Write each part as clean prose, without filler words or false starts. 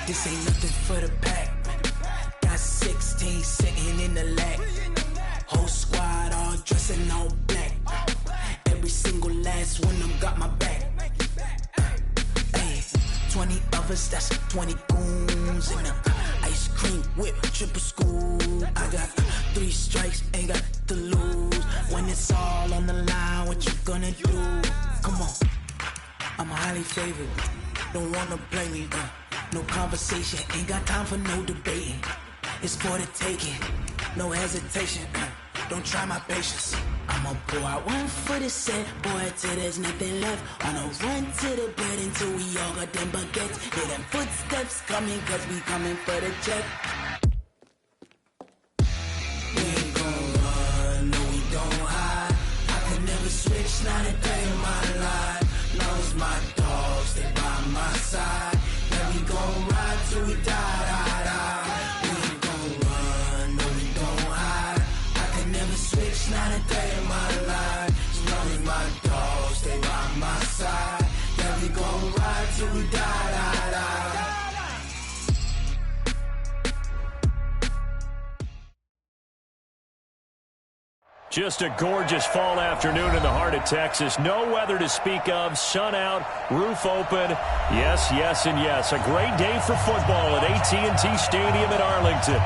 This ain't nothing for the pack. Got 16 sitting in the lag. Whole squad all dressing all black. Every single last one of them got my back. 20 of us, that's 20 goons in the ice cream whip, triple school. I got 3 strikes, ain't got to lose. When it's all on the line, what you gonna do? Come on, I'm highly favored. Don't wanna blame me, no conversation, ain't got time for no debating. It's for the taking, no hesitation. Don't try my patience. I'ma pull out one for the set, boy, till there's nothing left. On a run to the bed until we all got them baguettes. Hear them footsteps coming, cause we coming for the check. We ain't gon' run, no we don't hide. I could never switch, not a day in my life. Long as my dogs, they by my side. Yeah, we gon' ride till we die. We ain't gon' run, no we don't hide. I could never switch, not a day in my life. As long as my dogs stay by my side. Yeah, we gon' ride till we die. Just a gorgeous fall afternoon in the heart of Texas. No weather to speak of. Sun out, roof open. Yes, yes, and yes. A great day for football at AT&T Stadium in Arlington.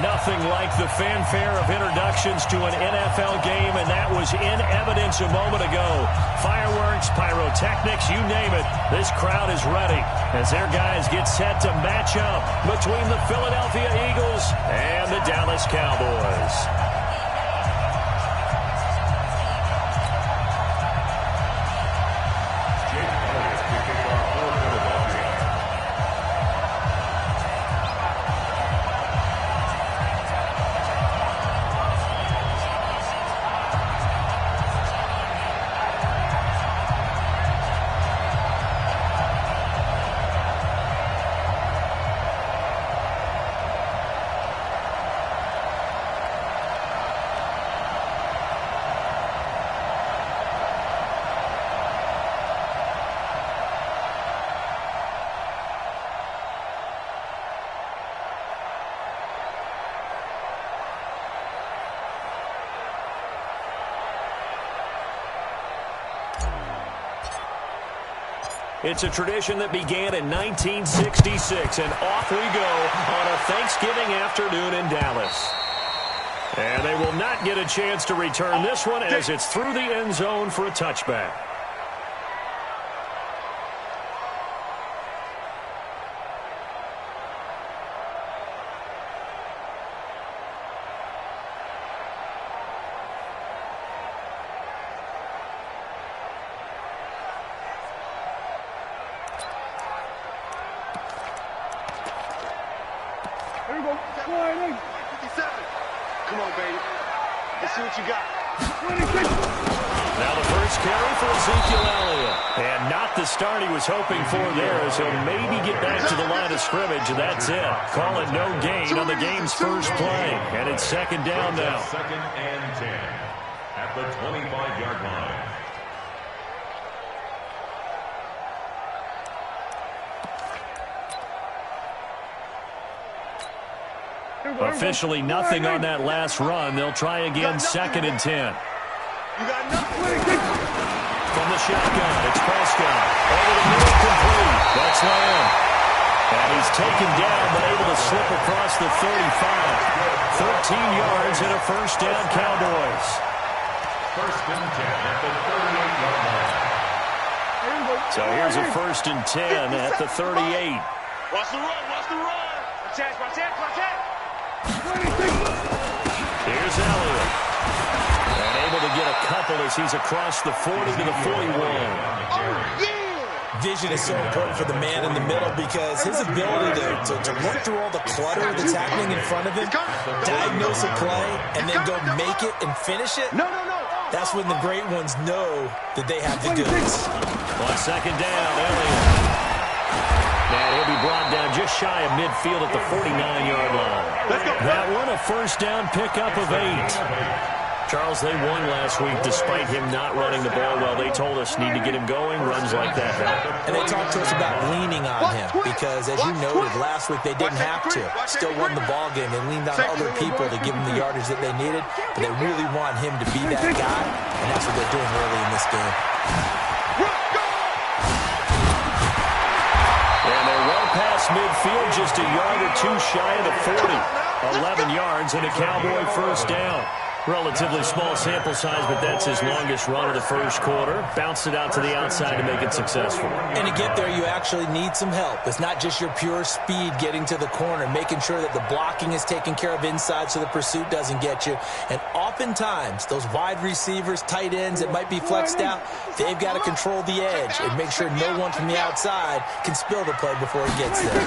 Nothing like the fanfare of introductions to an NFL game, and that was in evidence a moment ago. Fireworks, pyrotechnics, you name it. This crowd is ready as their guys get set to match up between the Philadelphia Eagles and the Dallas Cowboys. It's a tradition that began in 1966, and off we go on a Thanksgiving afternoon in Dallas. And they will not get a chance to return this one as it's through the end zone for a touchback. Here we go. 57. Come on, baby. Let's see what you got. 26. Now the first carry for Ezekiel Elliott. And not the start he was hoping for there, as he'll maybe get back to the line of scrimmage, and that's it. Call it no gain on the game's first play. And it's second down now. Second and 10 at the 25-yard line. Officially nothing on that last run. They'll try again, second and 10. You got nothing. From the shotgun, it's Prescott. Over the middle, complete. That's Lamb. And he's taken down, but able to slip across the 35. 13 yards and a first down, Cowboys. First and 10 at the 38-yard line. So here's a first and 10 at the 38. Watch the run, watch the run. Watch it. Here's Elliott. And able to get a couple as he's across the 40 to the 41. Vision is so important for the man in the middle because his ability to work through all the clutter that's happening in front of him, diagnose a play, and then go make it and finish it. No. That's when the great ones know that they have the goods. On second down, Elliott. And he'll be brought down just shy of midfield at the 49-yard line. That one a first down pickup of 8. Charles, they won last week despite him not running the ball well. They told us need to get him going, runs like that. And they talked to us about leaning on him because, as you noted, last week they didn't have to. Still won the ball game. They leaned on other people to give them the yardage that they needed, but they really want him to be that guy, and that's what they're doing early in this game. And they're well past midfield, just a yard or two shy of the 40. 11 yards and a Cowboy first down. Relatively small sample size, but that's his longest run of the first quarter. Bounced it out to the outside to make it successful. And to get there, you actually need some help. It's not just your pure speed getting to the corner, making sure that the blocking is taken care of inside so the pursuit doesn't get you. And oftentimes, those wide receivers, tight ends that might be flexed out, they've got to control the edge and make sure no one from the outside can spill the play before he gets there.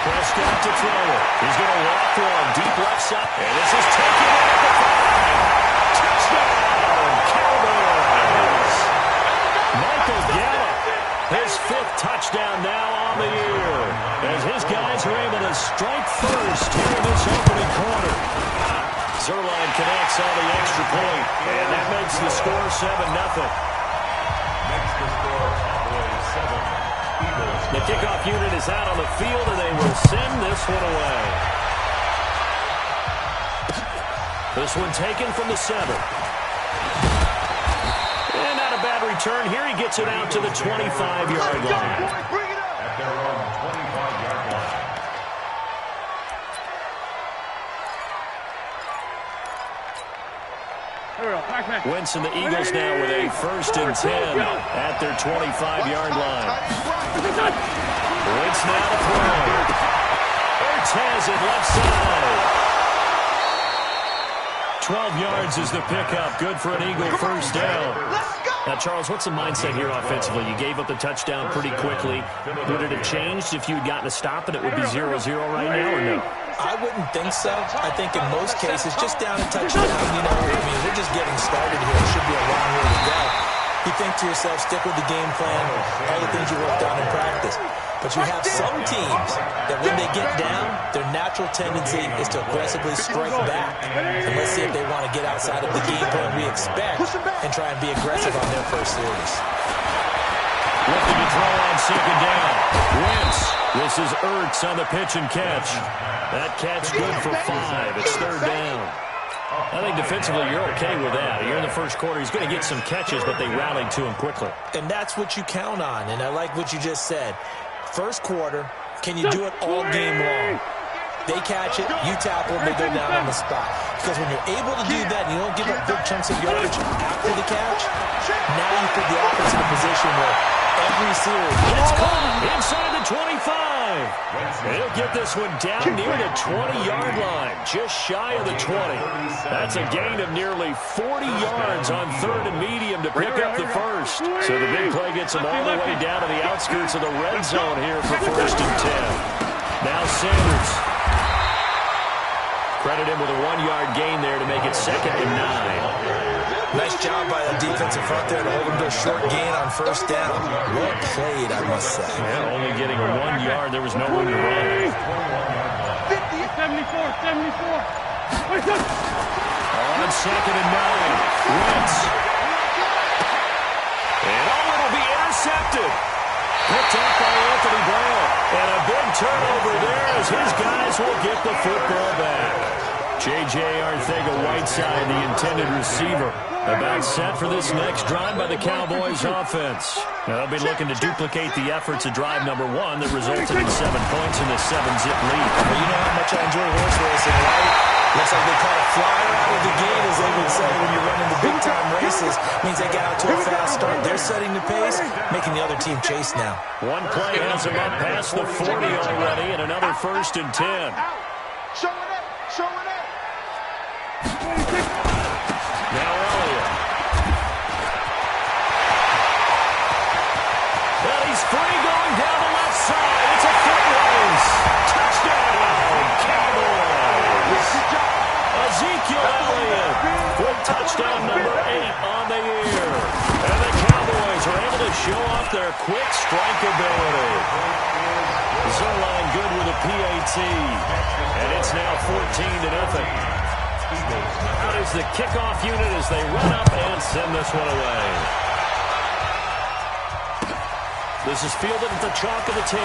Prescott to throw it. He's going to walk for him. Deep left side. And this is taken at the 5. Touchdown, Cowboys. Michael Gallup, his 5th touchdown now on the year, as his guys are able to strike first here in this opening quarter. Zerline connects on the extra point, and that makes the score 7-0. Makes the score Cowboys 7. The kickoff unit is out on the field, and they will send this one away. This one taken from the 7. And not a bad return. Here he gets it out to the 25-yard line. At their own 25-yard line. Wentz and the Eagles now with a 1st and 10 at their 25-yard line. Wentz now to throw. Ertz has it left side. 12 yards is the pickup. Good for an Eagle first down. Now, Charles, what's the mindset here offensively? You gave up the touchdown pretty quickly. Would it have changed if you had gotten a stop and it would be 0-0 right now, or no? I wouldn't think so. I think in most cases, just down a touchdown, we're just getting started here. It should be a long way to go. You think to yourself, stick with the game plan, all the things you worked on in practice. But you have some teams that when they get down, their natural tendency is to aggressively strike back. And let's see if they want to get outside of the game plan we expect and try and be aggressive on their first series. Looking to throw on 2nd down. Wentz. This is Ertz on the pitch and catch. That catch good for 5. It's 3rd down. I think defensively you're okay with that. You're in the first quarter. He's going to get some catches, but they rallied to him quickly. And that's what you count on, and I like what you just said. First quarter, can you do it all game long? They catch it, you tackle them, they go down on the spot. Because when you're able to do that and you don't give up big chunks of yardage after the catch, now you put the offense in a position where every series, it's caught inside the 25. He'll get this one down near the 20-yard line, just shy of the 20. That's a gain of nearly 40 yards on 3rd and medium to pick up the first. So the big play gets him all the way down to the outskirts of the red zone here for 1st and 10. Now Sanders. Credit him with a 1-yard gain there to make it 2nd and 9. Nice job by the defensive front there to hold him to a short gain on 1st down. Well played, I must say. Yeah, only getting 1 yard. There was no room to run. 74. On 2nd and 9. Wentz. And it'll be intercepted. Picked up by Anthony Brown. And a big turnover there as his guys will get the football back. J.J. Arcega-Whiteside, the intended receiver, about set for this next drive by the Cowboys offense. They'll be looking to duplicate the efforts of drive number 1 that resulted in 7 points in the 7-zip lead. Well, you know how much I enjoy horse racing, right? Looks like they caught a flyer out of the gate, as they would say when you're running the big-time races. Means they got out to a fast start. They're setting the pace, making the other team chase now. One play has them up past the 40 already, and another 1st and 10. Show it up. Now Elliott. Well, he's free going down the left side. It's a foot race. Touchdown, Cowboys. Ezekiel Elliott with touchdown number 8 on the year. And the Cowboys are able to show off their quick strike ability. Zerline good with a PAT. And it's now 14-0. Out is the kickoff unit as they run up and send this one away. This is fielded at the chalk of the 10.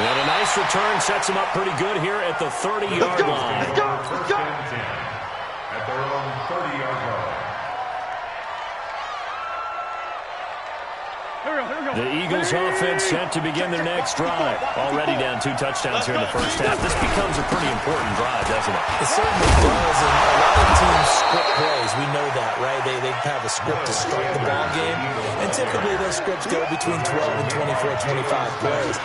And a nice return sets him up pretty good here at the 30-yard line. Let's go. At their own 30-yard line. The Eagles offense set to begin their next drive. Already down 2 touchdowns here in the first half. This becomes a pretty important drive, doesn't it? It certainly does, and a lot of teams script plays. We know that, right? They have a script to start the ball game, and typically those scripts go between 12 and 24, 25 plays.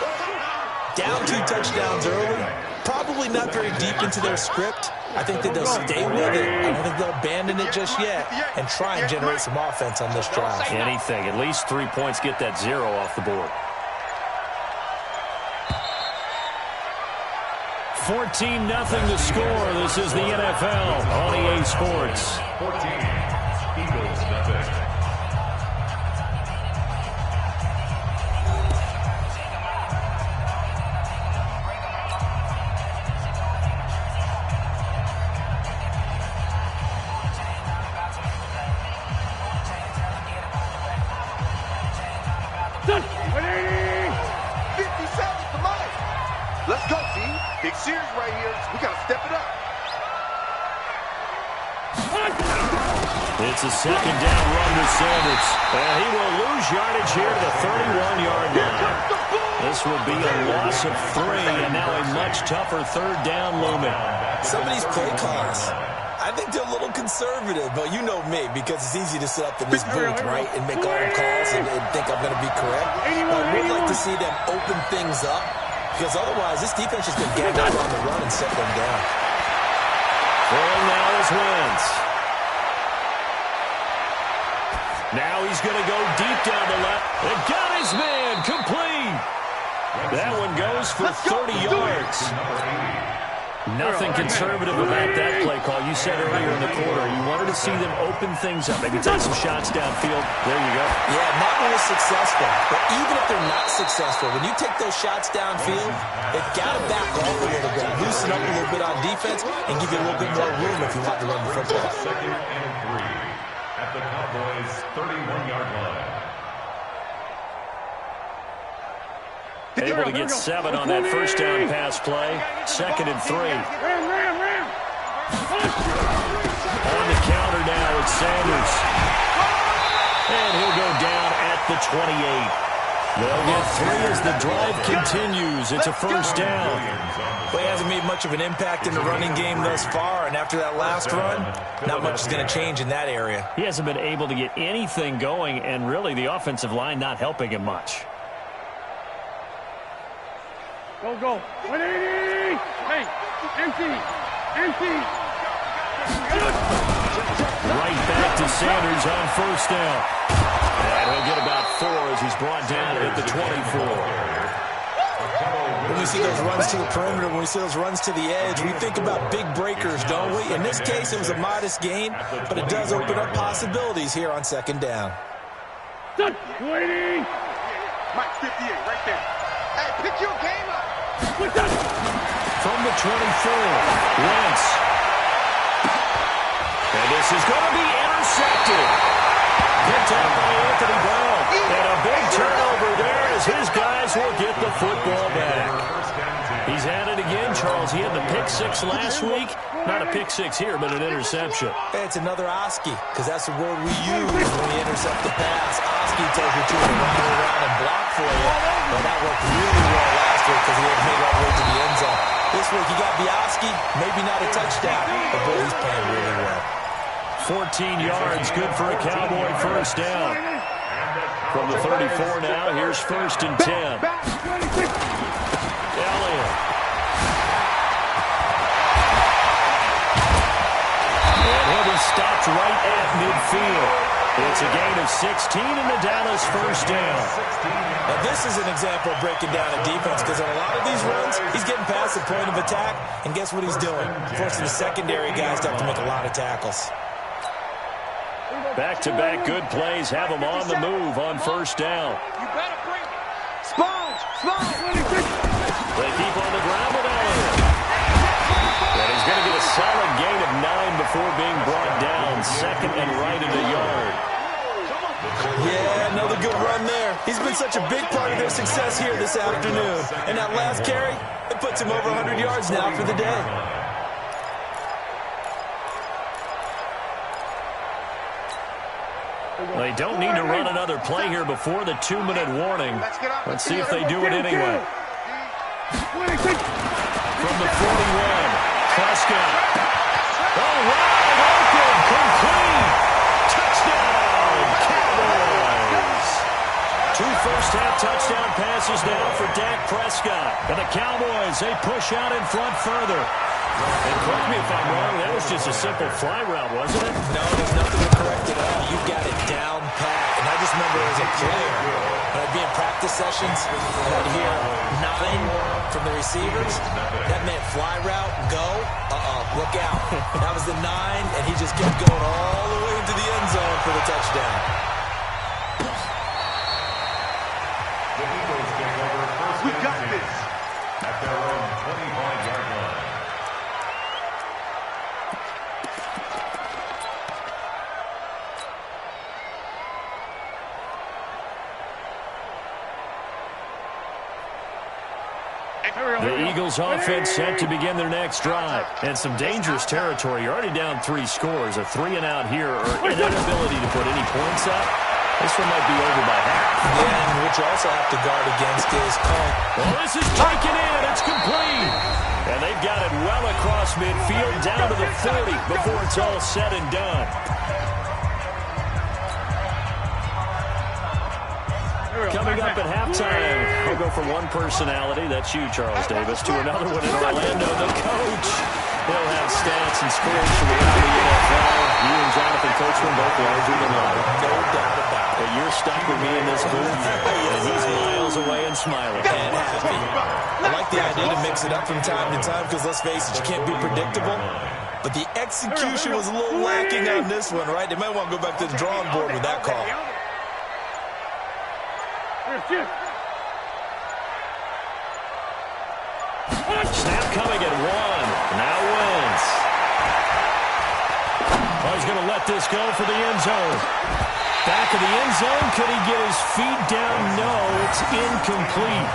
Down 2 touchdowns early, probably not very deep into their script. I think that they'll stay with it. I don't think they'll abandon it just yet and try and generate some offense on this drive. Anything. At least 3 points, get that 0 off the board. 14-0 the score. This is the NFL on EA Sports. 14, Eagles nothing. Let's go, team. Big series right here. We got to step it up. It's a second down run with Sanders. And he will lose yardage here to the 31-yard line. This will be a loss of 3, and now a much tougher third down looming. Some of these play calls, I think they're a little conservative, but you know me, because it's easy to sit up in this booth, right, and make all the calls and think I'm going to be correct. But I would like to see them open things up, because otherwise this defense has been getting out on the run and set them down. Throwing now is Wentz. Now he's going to go deep down the left. And got his man complete. That one goes for 30 yards. Nothing conservative about that play call. You said earlier in the quarter you wanted to see them open things up. Maybe take some shots downfield. There you go. Yeah, not when it's successful. But even if they're not successful, when you take those shots downfield, they've got to back off a little bit, loosen up a little bit on defense, and give you a little bit more room if you want to run the football. 2nd and 3 at the Cowboys' 31-yard line. Able to get 7 on that first down pass play. 2nd and 3. On the counter now, it's Sanders. And he'll go down at the 28. They'll get 3 as the drive continues. It's a first down. Well, he hasn't made much of an impact in the running game thus far, and after that last run, not much is going to change in that area. He hasn't been able to get anything going, and really the offensive line not helping him much. Go. 180. Hey, empty. Right back to Sanders on first down. And he'll get about 4 as he's brought down at the 24. When we see those runs to the perimeter, when we see those runs to the edge, we think about big breakers, don't we? In this case, it was a modest gain, but it does open up possibilities here on 2nd down. 280. Mike, 58, right there. Hey, pick your game up. From the 24, Wentz. And this is going to be intercepted. Picked up by Anthony Brown. And a big turnover there as his guys will get the football back. He's at it again, Charles. He had the pick 6 last week. Not a pick 6 here, but an interception. Hey, it's another Oski, because that's the word we use when we intercept the pass. Oski tells you to run around and block for you. But that worked really well last week because he had made all the way to the end zone. This week, you got Oski, maybe not a touchdown, but boy, he's playing really well. 14 yards, good for a Cowboy first down. From the 34 now, here's 1st and 10. Elliott. And he'll be stopped right at midfield. It's a gain of 16 and the Dallas first down. Now, this is an example of breaking down a defense because on a lot of these runs, he's getting past the point of attack, and guess what he's doing? Forcing the secondary guys to have to make a lot of tackles. Back-to-back good plays have them on the move on first down. You better bring it. Sponge. They keep on the ground with Elliott. solid gain of 9 before being brought down. Second and right at a yard. Yeah, another good run there. He's been such a big part of their success here this afternoon. And that last carry, it puts him over 100 yards now for the day. They don't need to run another play here before the 2-minute warning. Let's see if they do it anyway. From the 41, Prescott. All right, open, complete. Touchdown, Cowboys. 2 first-half touchdown passes now for Dak Prescott. And the Cowboys, they push out in front further. And correct me if I'm wrong, that was just a simple fly route, wasn't it? No, there's nothing to correct at all. You've got it down pat. And I just remember as a player, when I'd be in practice sessions, and I'd hear 9 from the receivers. That meant fly route, go, look out. That was the 9, and he just kept going all the way into the end zone for the touchdown. The Eagles take over first. We got this. At their own 25-yard line. The Eagles offense set to begin their next drive. And some dangerous territory. You're already down 3 scores. A 3-and-out here or inability to put any points up. This one might be over by half. Yeah, and what you also have to guard against is well, this is taken in. It's complete. And they've got it well across midfield down to the 40 before it's all said and done. Coming up at halftime, we'll go from one personality, that's you, Charles Davis, to another one in Orlando, the coach. He'll have stats and scores from around the NFL. You and Jonathan Coachman both larger than life. no doubt about it. But you're stuck with me in this booth, and he's miles away and smiling. And happy. I like the idea to mix it up from time to time because, let's face it, you can't be predictable. But the execution was a little lacking on this one, right? They might want to go back to the drawing board with that call. Snap coming at 1. Now Wentz. Oh, he's going to let this go for the end zone. Back of the end zone. Could he get his feet down? No, it's incomplete.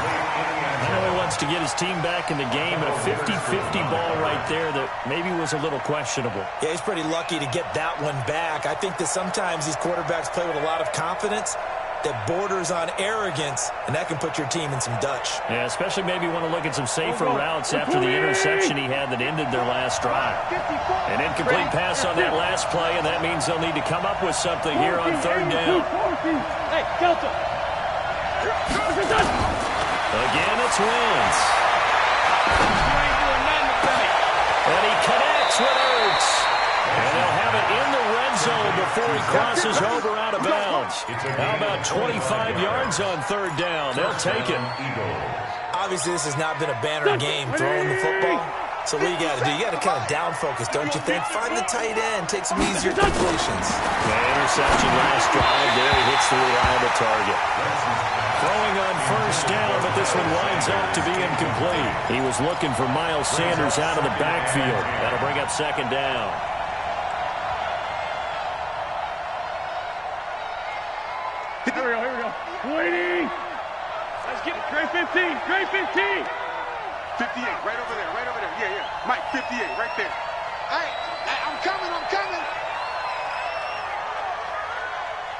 I know he wants to get his team back in the game, but a 50-50 ball right there that maybe was a little questionable. Yeah, he's pretty lucky to get that one back. I think that sometimes these quarterbacks play with a lot of confidence that borders on arrogance, and that can put your team in some Dutch. Yeah, especially maybe want to look at some safer routes after the interception he had that ended their last drive. An incomplete pass on that last play, and that means they'll need to come up with something here on 3rd down. Hey, Delta. Again, it's Wentz. And he connects with Ertz. And they'll have it in the red zone before he crosses over out of bounds. How about 25 yards on 3rd down? They'll take it. Obviously, this has not been a banner game throwing the football. So what you got to do? You got to kind of down focus, don't you think? Find the tight end, take some easier completions. The interception last drive there. He hits the reliable target. Throwing on 1st down, but this one winds up to be incomplete. He was looking for Miles Sanders out of the backfield. That'll bring up 2nd down. Here we go. Waiting. Let's get it. Trey 15. Trey 15. 58, right over there. Yeah. Mike, 58, right there. Hey, I'm coming.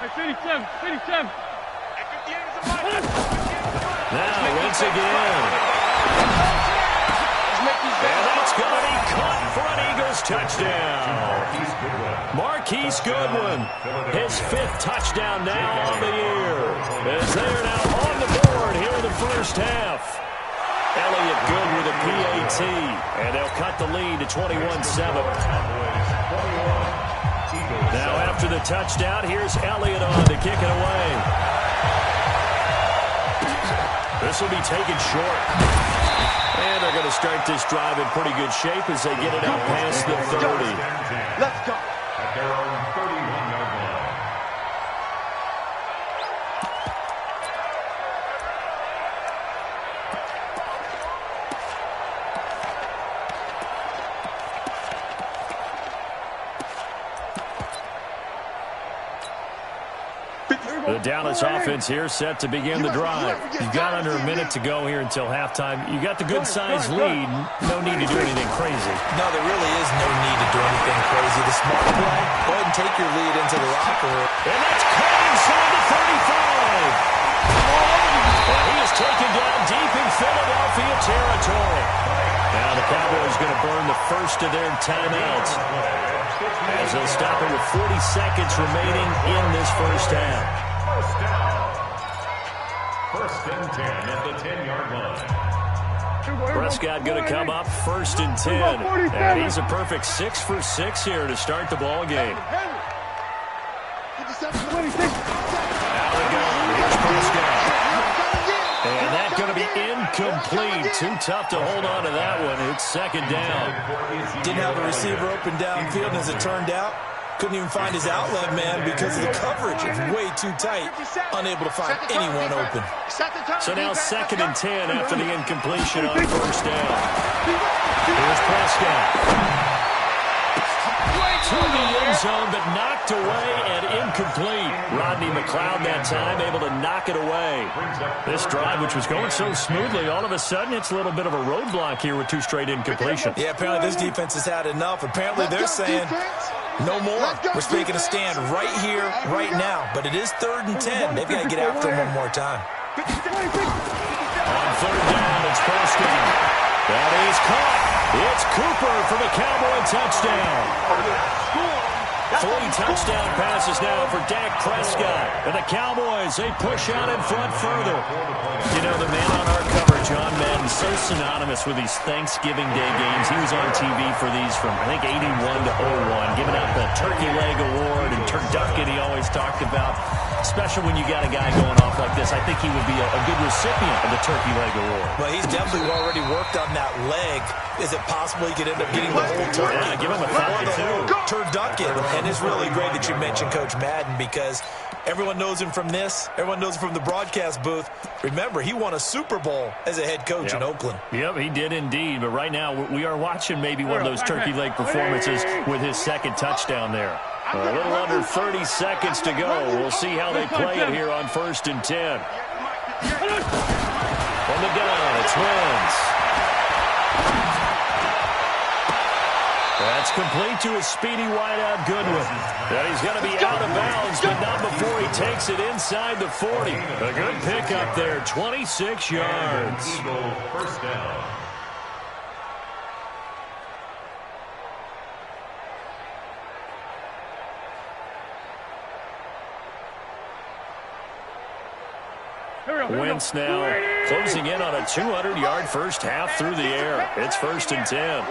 Hey, 57. Hey, 58 is a Mike. Now, Wentz again. And that's going to be caught for an Eagles touchdown. Marquise Goodwin, his 5th touchdown now on the year. As they're now on the board here in the 1st half. Elliott good with a PAT, and they'll cut the lead to 21-7. Now after the touchdown, here's Elliott on to kick it away. This will be taken short. And they're going to start this drive in pretty good shape as they get it out past the 30. Let's go. At their own 31-yard line. The Dallas offense here set to begin the drive. You've got under a minute to go here until halftime. You got the good-sized lead. No need to do anything crazy. No, there really is no need to do anything crazy. The smart play, go ahead and take your lead into the locker room. And that's caught inside the 35. And he is taken down deep in Philadelphia territory. Now the Cowboys going to burn the first of their timeouts as they'll stop it with 40 seconds remaining in this first half. First down. First and 10 at the 10-yard line. Prescott going to come up first and 10. And he's a perfect 6 for 6 here to start the ball game. Out they go. Here's Prescott. And that's going to be incomplete. Too tough to hold on to that one. It's second down. Didn't have a receiver open downfield, and as it turned out, couldn't even find his outlet man because of the coverage. It's way too tight. Unable to find anyone open. So now second and 10 after the incompletion on first down. Here's Prescott. To the end zone, but knocked away and incomplete. Rodney McLeod that time able to knock it away. This drive, which was going so smoothly, all of a sudden it's a little bit of a roadblock here with 2 straight incompletions. Yeah, apparently this defense has had enough. Apparently they're saying, no more. We're making a stand right here, right now. But it is 3rd and 10. They've got to get after him one more time. On third down, it's Prescott. That is caught. It's Cooper for the Cowboy touchdown. 3 touchdown passes now for Dak Prescott. And the Cowboys, they push out in front further. You know, the man on our cover, John Madden, so synonymous with these Thanksgiving Day games. He was on TV for these from, I think, 81 to 01, giving out the Turkey Leg Award and turducken he always talked about. Especially when you got a guy going off like this. I think he would be a good recipient of the Turkey Leg Award. Well, he's definitely already worked on that leg. Is it possible he could end up getting the whole turkey? Yeah, give him a thigh, too. Turducken. And it's really great that you mentioned Coach Madden because everyone knows him from this. Everyone knows him from the broadcast booth. Remember, he won a Super Bowl as a head coach in Oakland. Yep, he did indeed. But right now, we are watching maybe one of those turkey leg performances with his second touchdown there. A little under 30 seconds to go. We'll see how they play it here on first and 10. On the gun, it's Wentz. That's complete to a speedy wideout Goodwin. And he's going to be out of bounds, but not before he takes it inside the 40. A good pickup there, 26 yards. First down. Wentz now closing in on a 200-yard first half through the air. It's first and 10.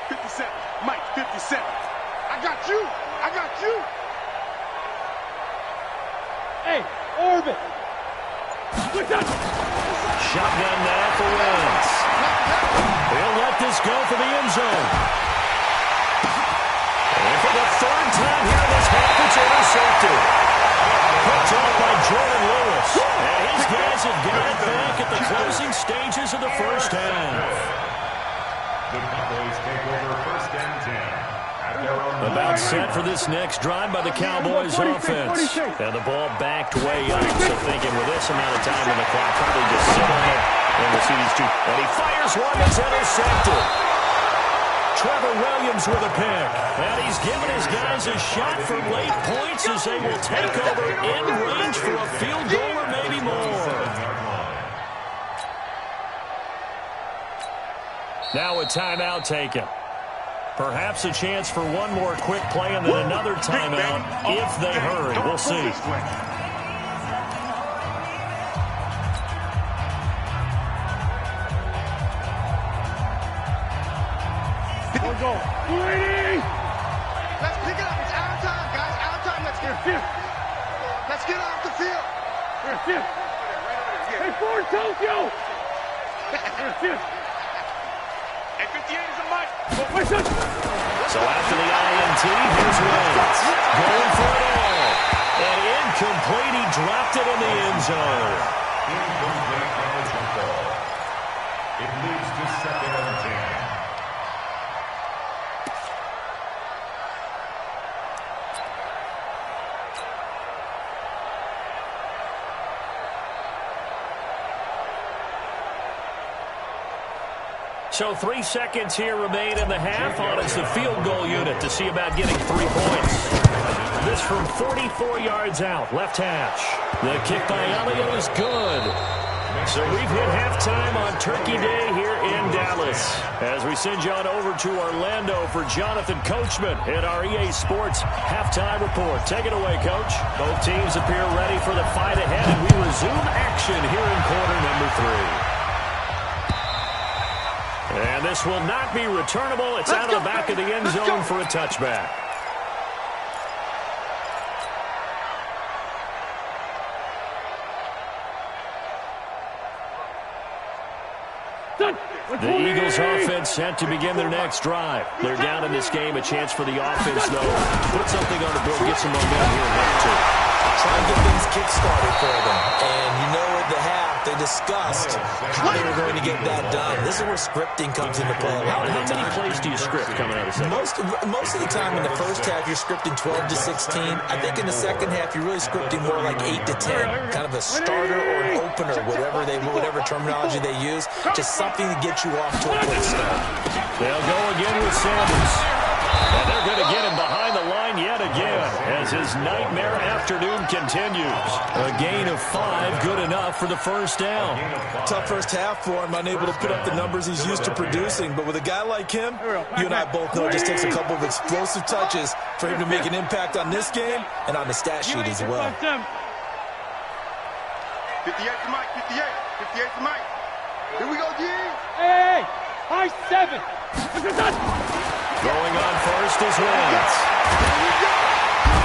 57. Mike, 57. I got you. I got you. Hey, orbit. Shotgun now for Wentz. He'll let this go for the end zone. And for the 3rd time here in this half, it's intercepted. Picked off by Jordan Lewis. And his guys have got it back at the closing stages of the first half. The Cowboys take over first and 10 at their own. About set for this next drive by the Cowboys offense. And the ball backed way up. So thinking with this amount of time on the clock, probably just sit on it. And we'll see these two. And he fires one that's intercepted. Trevor Williams with a pick. And he's giving his guys a shot for late points as they will take over in range for a field goal or maybe more. Now a timeout taken. Perhaps a chance for one more quick play and then another timeout if they hurry. We'll see. Let's pick it up. It's out of time, guys. Out of time. Let's get off the field. Hey, Ford Tokyo. And 58 is a Mike. So after the INT, here's Wentz. Going for it all. And incomplete. He dropped it in the end zone. Incomplete on the jump ball. It leads to second and 10. So 3 seconds here remain in the half. On it's the field goal unit to see about getting 3 points. This from 44 yards out, left hash. The kick by Elliott is good. So we've hit halftime on Turkey Day here in Dallas. As we send you on over to Orlando for Jonathan Coachman in our EA Sports halftime report. Take it away, Coach. Both teams appear ready for the fight ahead, and we resume action here in quarter number 3. And this will not be returnable. It's out of the back of the end zone for a touchback. The Eagles offense set to begin their next drive. They're down in this game. A chance for the offense, though, to put something on the board, get some momentum here in half 2. Try and get things kick-started for them. And you know at the half, they discussed how they were going to get that done. This is where scripting comes into play a lot of the time. How many plays do you script coming out of the second? Most of the time in the first half, you're scripting 12 to 16. I think in the second half, you're really scripting more like 8 to 10. Kind of a starter or an opener, whatever terminology they use. Just something to get you off to a quick start. They'll go again with Sanders. And they're going to get him behind the line yet again as his nightmare afternoon continues. A gain of 5, good enough for the first down. Tough first half for him, unable to put up the numbers he's used to producing. But with a guy like him, you and I both know it just takes a couple of explosive touches for him to make an impact on this game and on the stat sheet as well. 58 to Mike, 58. 58 to Mike. Here we go, D. Hey, high 7. Going on first is Wentz.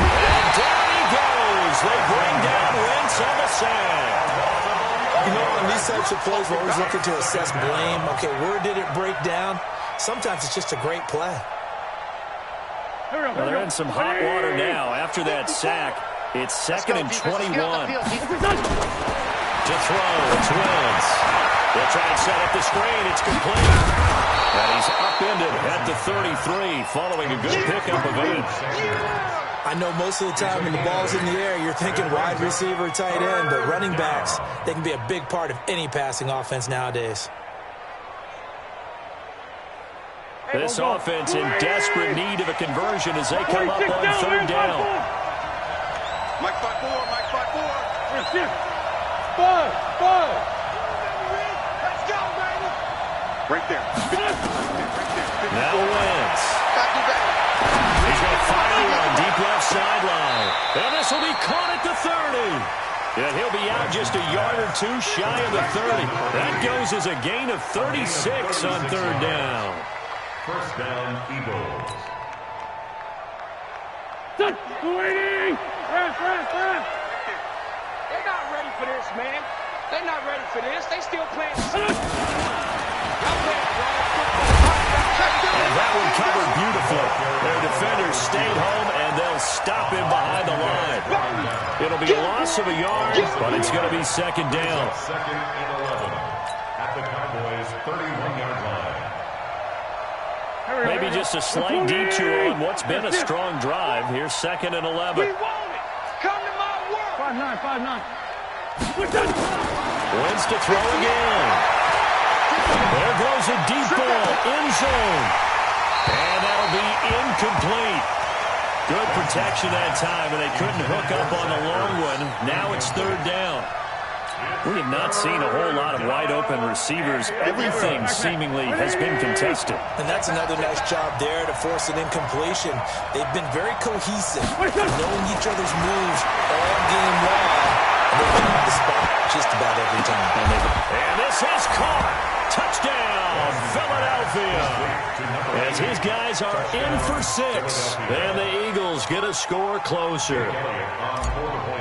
And down he goes. They bring down Wentz on the sack. You know, on these types of plays, we're always looking to assess blame. Okay, where did it break down? Sometimes it's just a great play. Well, they're in some hot water now. After that sack, it's 2nd and 21. To throw, it's Wentz. They'll try and set up the screen. It's complete. And he's upended at the 33 following a good pickup of 8. I know most of the time when the ball's in the air, you're thinking wide receiver, tight end, but running backs, they can be a big part of any passing offense nowadays. This offense in desperate need of a conversion as they come up on 3rd down. Mike 5-4, Mike 5-4. 5. Let's go, baby. Right there. Now Wentz. He's going to fire one deep left sideline. And this will be caught at the 30. And he'll be out just a yard or 2 shy of the 30. That goes as a gain of 36 on 3rd down. First down, Eagles. Waiting. Run. They're not ready for this, man. They're not ready for this. They still playing. And that one covered beautifully. Their defenders stayed home, and they'll stop him behind the line. It'll be a loss of a yard, but it's going to be 2nd down. 2nd and 11 at the Cowboys' 31-yard line. Maybe just a slight detour on what's been a strong drive. Here's 2nd and 11. We want it. Come to my work. 5-9. Wentz to throw again. There goes a deep ball, end zone. And that'll be incomplete. Good protection that time, and they couldn't hook up on the long one. Now it's 3rd down. We have not seen a whole lot of wide-open receivers. Everything seemingly has been contested. And that's another nice job there to force an incompletion. They've been very cohesive, knowing each other's moves all game long. And they've been on the spot just about every time. And this is caught. Touchdown, Philadelphia. As his guys are in for 6. And the Eagles get a score closer.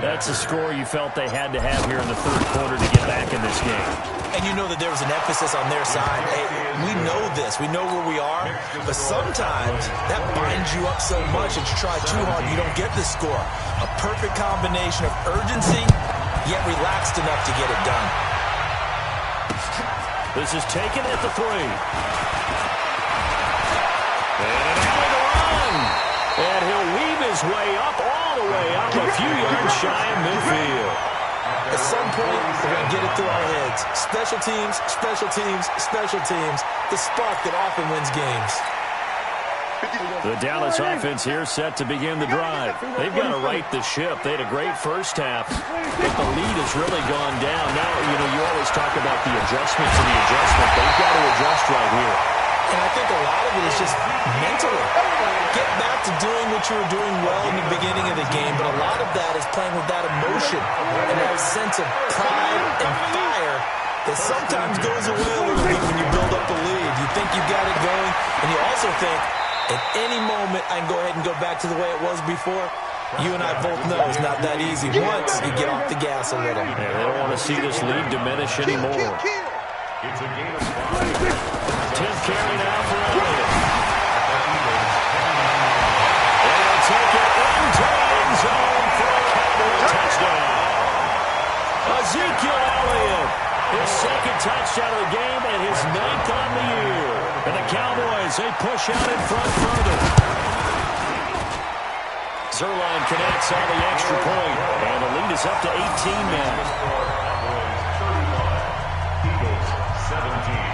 That's a score you felt they had to have here in the 3rd quarter to get back in this game. And you know that there was an emphasis on their side. Hey, we know this. We know where we are. But sometimes that binds you up so much that you try too hard and you don't get the score. A perfect combination of urgency, yet relaxed enough to get it done. This is taken at the 3. And an alley to run. And he'll weave his way up, all the way up, a few yards shy of midfield. At some point, we're going to get it through our heads. Special teams, special teams, special teams. The spark that often wins games. The Dallas offense here set to begin the drive. They've got to right the ship. They had a great first half, but the lead has really gone down. Now, you always talk about the adjustments and the adjustment. They've got to adjust right here. And I think a lot of it is just mentally. Get back to doing what you were doing well in the beginning of the game, but a lot of that is playing with that emotion and that sense of pride and fire that sometimes goes away a little bit when you build up a lead. You think you've got it going, and you also think, at any moment, I can go ahead and go back to the way it was before. You and I both know it's not that easy once you get off the gas a little. Yeah, they don't want to see this lead diminish anymore. It's a game of 5. 10th carry now for Elliott. And they'll take it into the end zone for a touchdown. Ezekiel Elliott, his second touchdown of the game and his 9th on the year. And the Cowboys, they push out in front further. Zerline connects on the extra point, and the lead is up to 18 now. Eagles 17.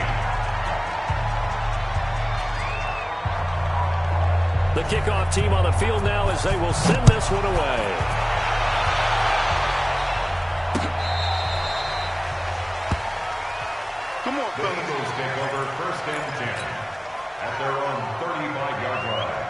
The kickoff team on the field now as they will send this one away. Come on, The Eagles take over 1st and 10 at their own 35-yard line.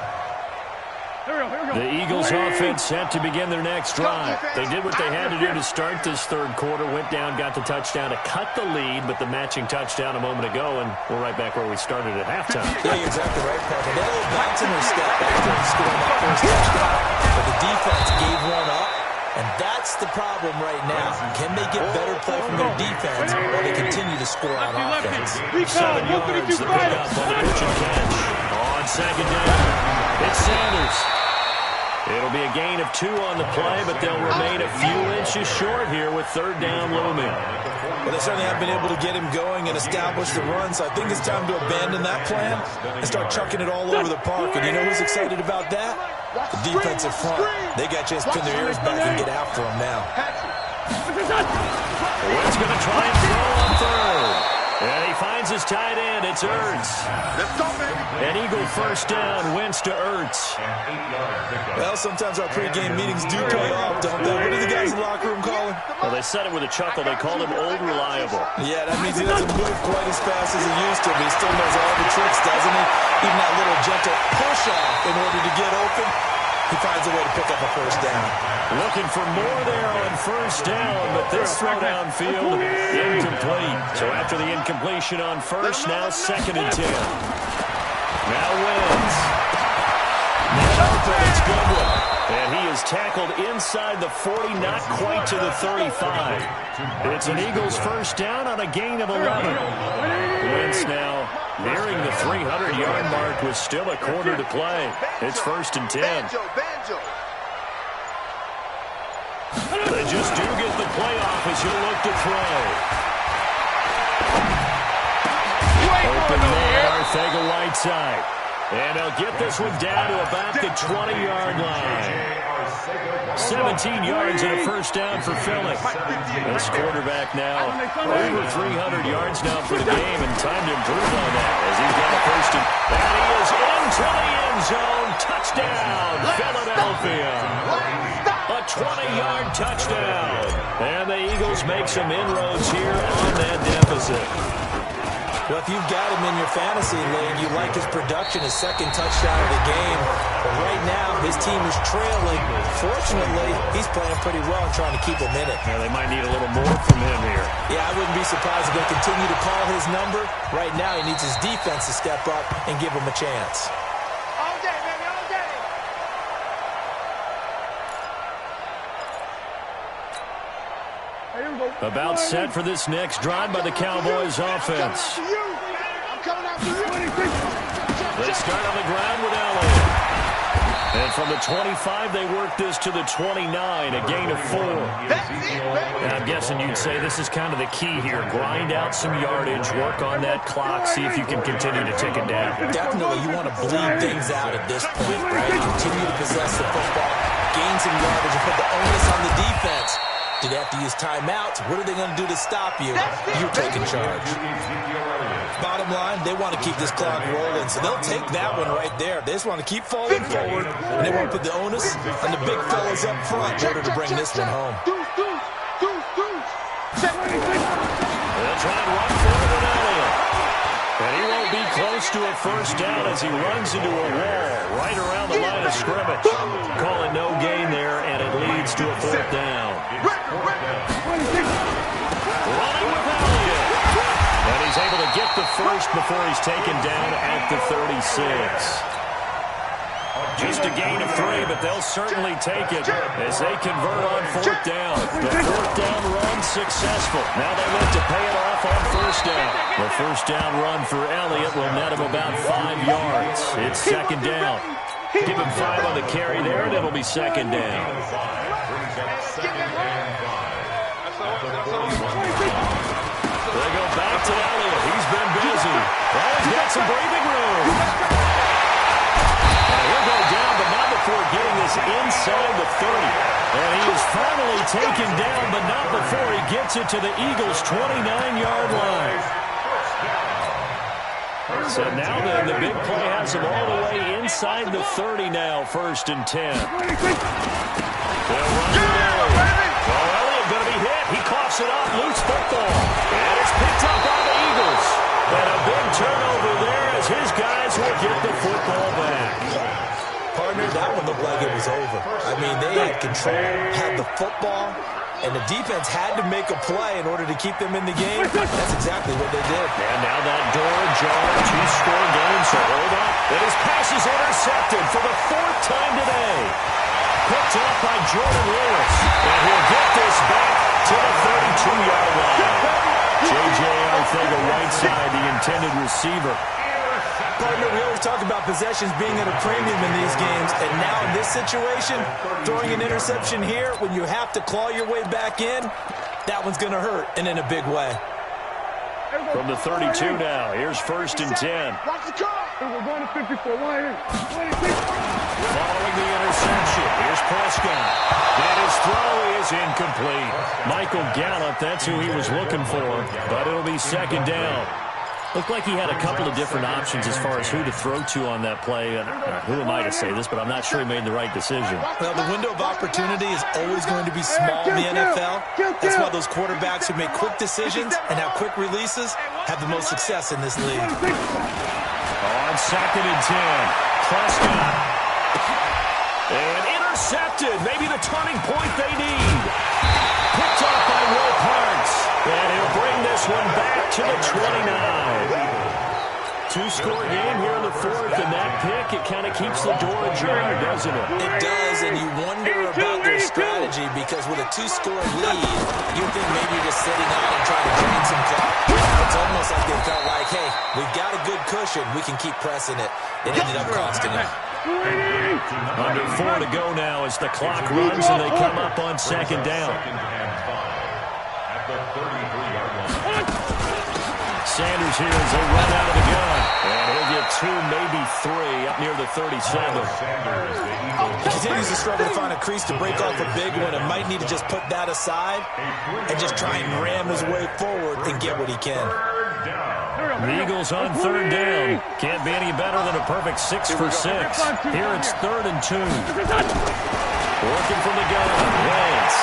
The Eagles offense set to begin their next drive. They did what they had to do to start this third quarter, went down, got the touchdown to cut the lead, but the matching touchdown a moment ago, and we're right back where we started at halftime. Yeah, you're exactly right, Parker. They had a bouncing their step after scoring that first touchdown, but the defense gave one up, and that's the problem right now. Can they get better play from their defense while they continue to score on offense? 7 yards, the pickup on the pitch and catch. On second down, it's Sanders. It'll be a gain of 2 on the play, but they'll remain a few inches short here with 3rd down looming. Well, they certainly have been able to get him going and establish the run, so I think it's time to abandon that plan and start chucking it all over the park. And you know who's excited about that? The defensive front. They got a chance to pin their ears back and get after him now. Wentz going to try and throw on 3rd. And he finds his tight end. It's Ertz. Let's go, baby. An Eagle first down. Wentz to Ertz. Well, sometimes our pregame meetings do pay off, don't they? What do the guys in the locker room call him? Well, they said it with a chuckle. They called him Old Reliable. Yeah, that means he doesn't move quite as fast as he used to, but he still knows all the tricks, doesn't he? Even that little gentle push-off in order to get open. He finds a way to pick up a first down. Looking for more there on first down, but this throw downfield, incomplete. So after the incompletion on first, now 2nd and 10. Now Wentz. Now open, it's Goodwin. And he is tackled inside the 40, not quite to the 35. It's an Eagles first down on a gain of 11. Wentz now nearing the 300-yard mark with still a quarter to play. It's 1st and 10. They just do get the playoff as he'll look to throw. Open man, Arcega-Whiteside. And they'll get this one down to about the 20-yard line. 17 yards and a first down for Philly. This quarterback now over 300 yards now for the game, and time to improve on that as he's got a first and he is into the end zone. Touchdown, Philadelphia. A 20-yard touchdown. And the Eagles make some inroads here on that deficit. Well, if you've got him in your fantasy league, you like his production, his 2nd touchdown of the game. But right now, his team is trailing. Fortunately, he's playing pretty well and trying to keep him in it. Yeah, they might need a little more from him here. Yeah, I wouldn't be surprised if they continue to call his number. Right now, he needs his defense to step up and give him a chance. All day, baby, all day. About set for this next drive by the Cowboys offense. I'm coming after you. They start on the ground with Elliott. And from the 25, they work this to the 29, a gain of 4. And I'm guessing you'd say this is kind of the key here. Grind out some yardage, work on that clock, see if you can continue to tick it down. Definitely, you want to bleed things out at this point, right? Continue to possess the football, gain some yardage, and put the onus on the defense Do they have to use timeouts? What are they going to do to stop you? You're taking charge. Bottom line, they want to keep this clock rolling, so they'll take that one right there. They just want to keep falling forward, and they want to put the onus on the big fellas up front in order to bring this one home. They'll try and run for it with Elliott. And he won't be close to a first down as he runs into a wall right around the line of scrimmage. Call it no gain there, and it leads to a fourth down. Running with Elliott. And he's able to get the first before he's taken down at the 36. Just a gain of 3, but they'll certainly take it as they convert on fourth down. The fourth down run successful. Now they look to pay it off on first down. The first down run for Elliott will net him about 5 yards. It's second down. Give him 5 on the carry there, and it'll be second down. They go back to Elliott. He's been busy. Well, he's got some breathing room. And he'll go down, but not before getting this inside the 30. And he is finally taken down, but not before he gets it to the Eagles' 29-yard line. So now then, the big play has him all the way inside the 30 now, 1st and 10. They'll run with Elliott. Well, Elliott going to be hit. He coughs it up, loose football. And it's picked up by the Eagles. And a big turnover there as his guys will get the football back. Partner, that one looked like it was over. I mean, they had control, had the football, and the defense had to make a play in order to keep them in the game. That's exactly what they did. And now that door ajar, 2-score game, so hold up. And his pass is intercepted for the 4th time today. Picked off by Jordan Lewis. And he'll get this back to the 32-yard line. J.J. Arcega-Whiteside, the intended receiver. Partner, we always talk about possessions being at a premium in these games, and now in this situation, throwing an interception here when you have to claw your way back in, that one's going to hurt, and in a big way. From the 32 now, here's 1st and 10. Watch the car. We're going to 54. Following the interception, here's Prescott. And his throw is incomplete. Michael Gallup, that's who he was looking for, but it'll be second down. Looked like he had a couple of different options as far as who to throw to on that play. And who am I to say this, but I'm not sure he made the right decision. Well, the window of opportunity is always going to be small in the NFL. That's why those quarterbacks who make quick decisions and have quick releases have the most success in this league. On 2nd and 10, Prescott. And intercepted. Maybe the turning point they need. Picked off by Will Parks. And he'll bring this one back to the 29. 2-score game here in the 4th, and that pick, it kind of keeps the door ajar, doesn't it? It does, and you wonder about their strategy because with a 2-score lead, you think maybe you're just sitting out and trying to drain some clock. It's almost like they felt like, hey, we've got a good cushion. We can keep pressing it. It ended up costing them. Under 4 to go now as the clock runs, and they come up on 2nd down. Sanders here as they run out of the gun. And he'll get 2, maybe 3 up near the 37. He continues to struggle to find a crease to break off a big one and might need to just put that aside and just try and ram his way forward and get what he can. The Eagles on 3rd down. Can't be any better than a perfect 6 for 6. Here it's 3rd and 2. Working from the gun. Wentz.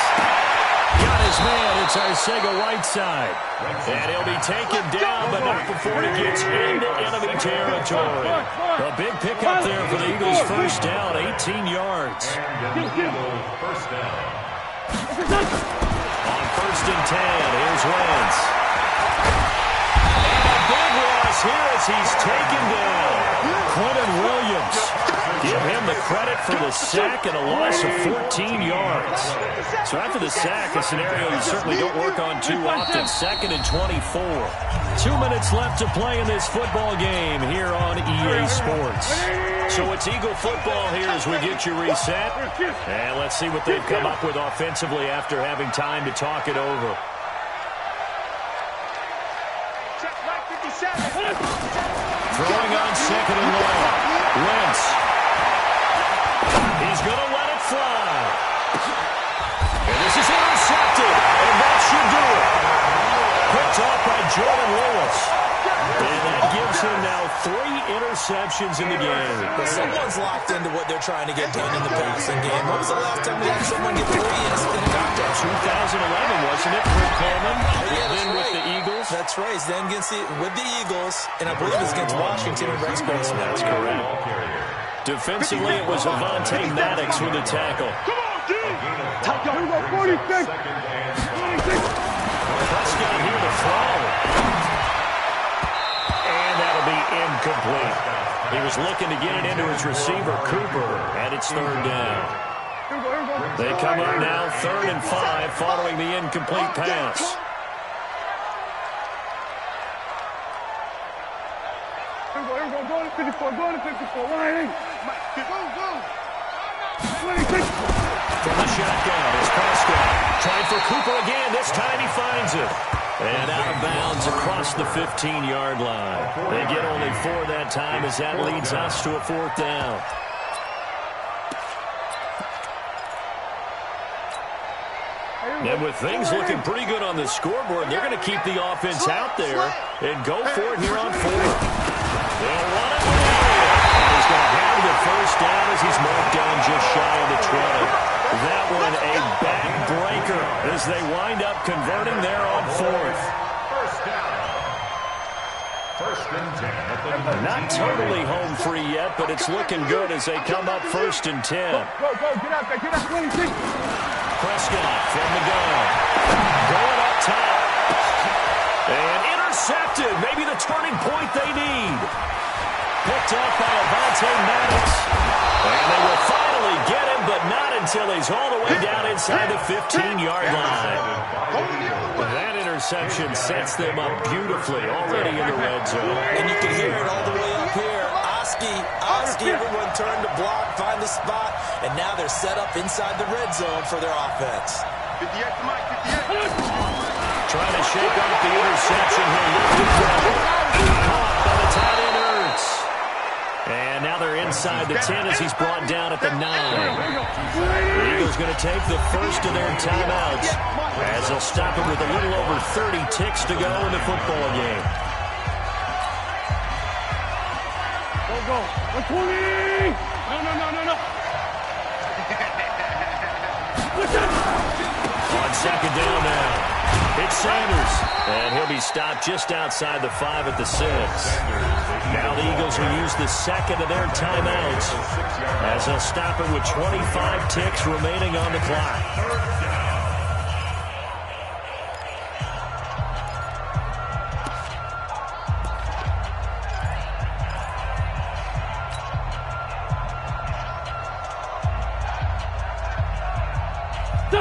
Got his man. It's Arcega-Whiteside. And he'll be taken down, but not before he gets into enemy territory. A big pickup there for the Eagles' first down, 18 yards. On 1st and 10, here's Wentz. And a big loss here as he's taken down. Quentin Williams. Give him the credit for the sack and a loss of 14 yards. So after the sack, a scenario you certainly don't work on too often. 2nd and 24. 2 minutes left to play in this football game here on EA Sports. So it's Eagle football here as we get you reset. And let's see what they've come up with offensively after having time to talk it over. Throwing on 2nd and long. Wentz. He's going to let it fly. And this is intercepted. Jordan Lewis. And that gives him now 3 interceptions in the game. But someone's locked into what they're trying to get done in the passing game. When was the last time we had someone get 3 in a contest? 2011, wasn't it, for Coleman? Yeah, then with the Eagles? That's right. He's then with the Eagles, and I believe it's against Washington and Rex Grossman. That's correct. Defensively, it was Avonte Maddox with the tackle. Come on, D! Here we go, 46! 26! Prescott here to throw. And that'll be incomplete. He was looking to get it into his receiver, Cooper, and it's 3rd down. They come up now 3rd and 5 following the incomplete pass. Go to 54, go to 54, line 8. Go. 26. From the shotgun is Prescott. Trying for Cooper again. This time he finds it. And out of bounds across the 15-yard line. They get only 4 that time as that leads us to a 4th down. And with things looking pretty good on the scoreboard, they're going to keep the offense out there and go for it here on 4th. They'll run it. And he's going to have the 1st down as he's marked down just shy of the 20. That one a backbreaker as they wind up converting there on 4th. 1st down. 1st and 10. Not totally home free yet, but it's looking good as they come up 1st and 10. Go, get out there, 26. Prescott from the gun. Going up top. And intercepted. Maybe the turning point they need. Picked up by Avonte Maddox. And they will finally get him, but not until he's all the way down inside the 15-yard line. That interception sets them up beautifully already in the red zone. And you can hear it all the way up here. Oski, everyone turned to block, find the spot, and now they're set up inside the red zone for their offense. 58 to Mike, 58. Trying to shake off the interception here. Caught by the tight end Ertz. And now they're inside the 10 as he's brought down at the 9. The Eagles going to take the first of their timeouts as they'll stop it with a little over 30 ticks to go in the football game. Go. 20! No. On 2nd down now, it's Sanders. And he'll be stopped just outside the 5 at the 6. Now the Eagles will use the 2nd of their timeouts as they'll stop it with 25 ticks remaining on the clock.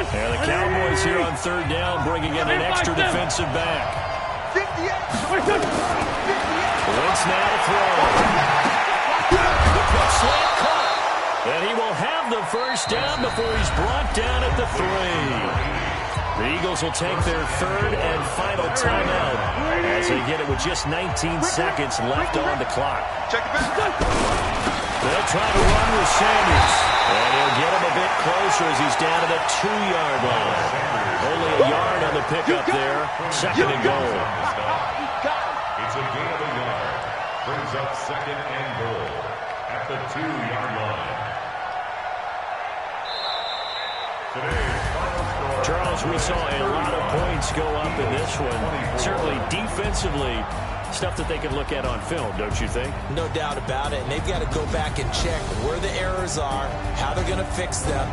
And the Cowboys here on 3rd down, bringing in an extra defensive back. 58. Wentz now to throw. The quick slant caught. And he will have the 1st down before he's brought down at the 3. The Eagles will take their 3rd and final timeout as they get it with just 19 seconds left on the clock. Check it back. They'll try to run with Sanders. And he'll get him a bit closer as he's down to the 2-yard line. Only a yard on the pickup there. 2nd and goal. It's a gain of a yard. Brings up 2nd and goal at the 2-yard line. Today's final score. Charles, we saw a lot of points go up in this one. Certainly defensively, stuff that they can look at on film, don't you think? No doubt about it. And they've got to go back and check where the errors are, how they're going to fix them,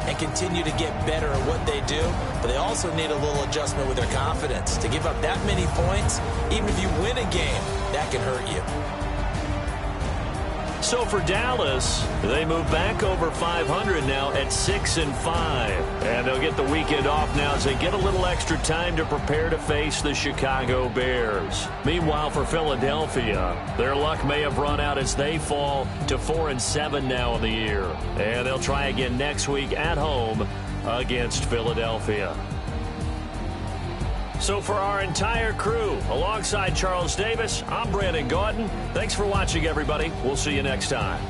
and continue to get better at what they do. But they also need a little adjustment with their confidence. To give up that many points, even if you win a game, that can hurt you. So for Dallas, they move back over 500 now at 6-5. And they'll get the weekend off now as they get a little extra time to prepare to face the Chicago Bears. Meanwhile, for Philadelphia, their luck may have run out as they fall to 4-7 now in the year. And they'll try again next week at home against Philadelphia. So for our entire crew, alongside Charles Davis, I'm Brandon Gaudin. Thanks for watching, everybody. We'll see you next time.